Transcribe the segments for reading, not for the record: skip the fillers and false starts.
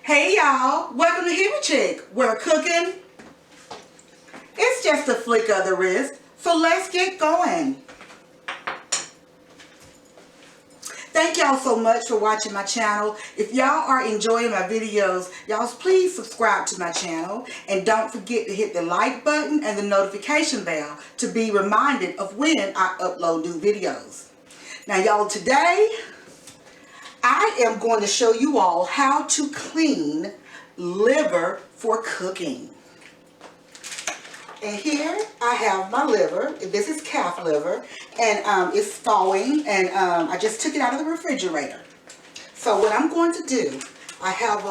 Hey y'all, welcome to Hiba Chick, where cooking, it's just a flick of the wrist. So let's get going. Thank y'all so much for watching my channel. If y'all are enjoying my videos, y'all please subscribe to my channel. And don't forget to hit the like button and the notification bell to be reminded of when I upload new videos. Now y'all, today I am going to show you all how to clean liver for cooking. And here I have my liver. This is calf liver, and it's thawing, and I just took it out of the refrigerator. So what I'm going to do, I have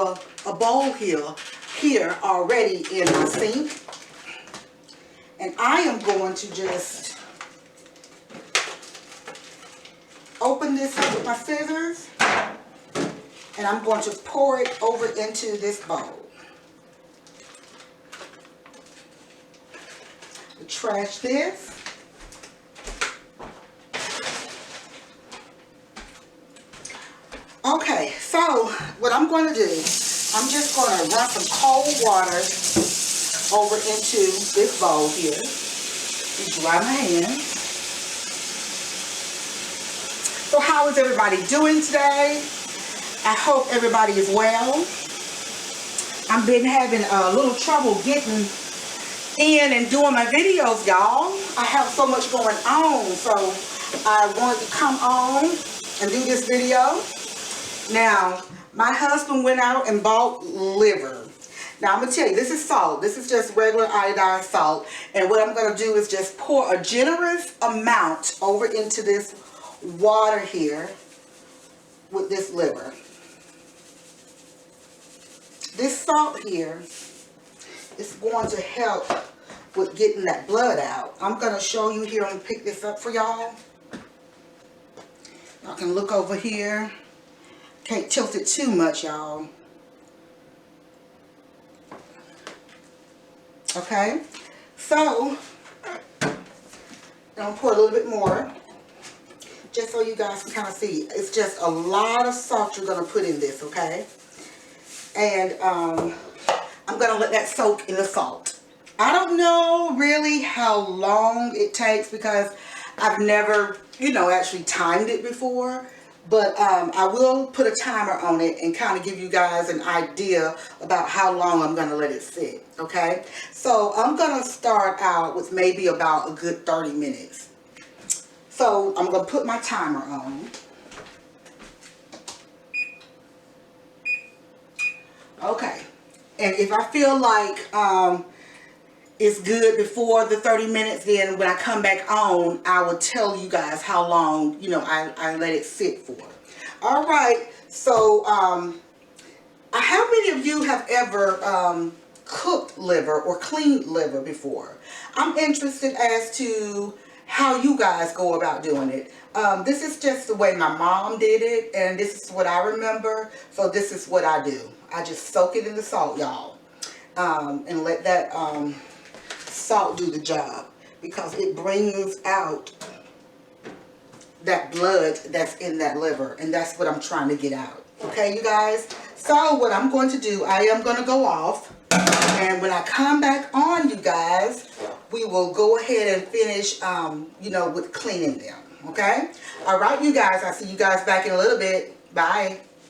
a bowl here already in my sink, and I am going to just open this up with my scissors, and I'm going to pour it over into this bowl. Trash this. Okay, so what I'm going to do, I'm just going to run some cold water over into this bowl here. Dry my hands. So how is everybody doing today? I hope everybody is well. I've been having a little trouble getting in and doing my videos, y'all. I have so much going on, so I wanted to come on and do this video. Now, my husband went out and bought liver. Now, I'm going to tell you, this is salt. This is just regular iodized salt. And what I'm going to do is just pour a generous amount over into this water here with this liver. This salt here is going to help with getting that blood out. I'm going to show you here. I'm going to pick this up for y'all. Y'all can look over here. Can't tilt it too much, y'all. Okay. So, I'm going to pour a little bit more, just so you guys can kind of see. It's just a lot of salt you're going to put in this, okay? And I'm going to let that soak in the salt. I don't know really how long it takes because I've never, actually timed it before. But I will put a timer on it and kind of give you guys an idea about how long I'm going to let it sit, okay? So I'm going to start out with maybe about a good 30 minutes. So I'm going to put my timer on. Okay. And if I feel like it's good before the 30 minutes, then when I come back on, I will tell you guys how long, I let it sit for. All right, so how many of you have ever cooked liver or cleaned liver before? I'm interested as to how you guys go about doing it. This is just the way my mom did it, and this is what I remember, so this is what I do. I just soak it in the salt, y'all, and let that salt do the job, because it brings out that blood that's in that liver, and that's what I'm trying to get out. Okay, you guys? So what I'm going to do, I am going to go off, and when I come back on, you guys, we will go ahead and finish, with cleaning them. Okay? All right, you guys, I'll see you guys back in a little bit. Bye.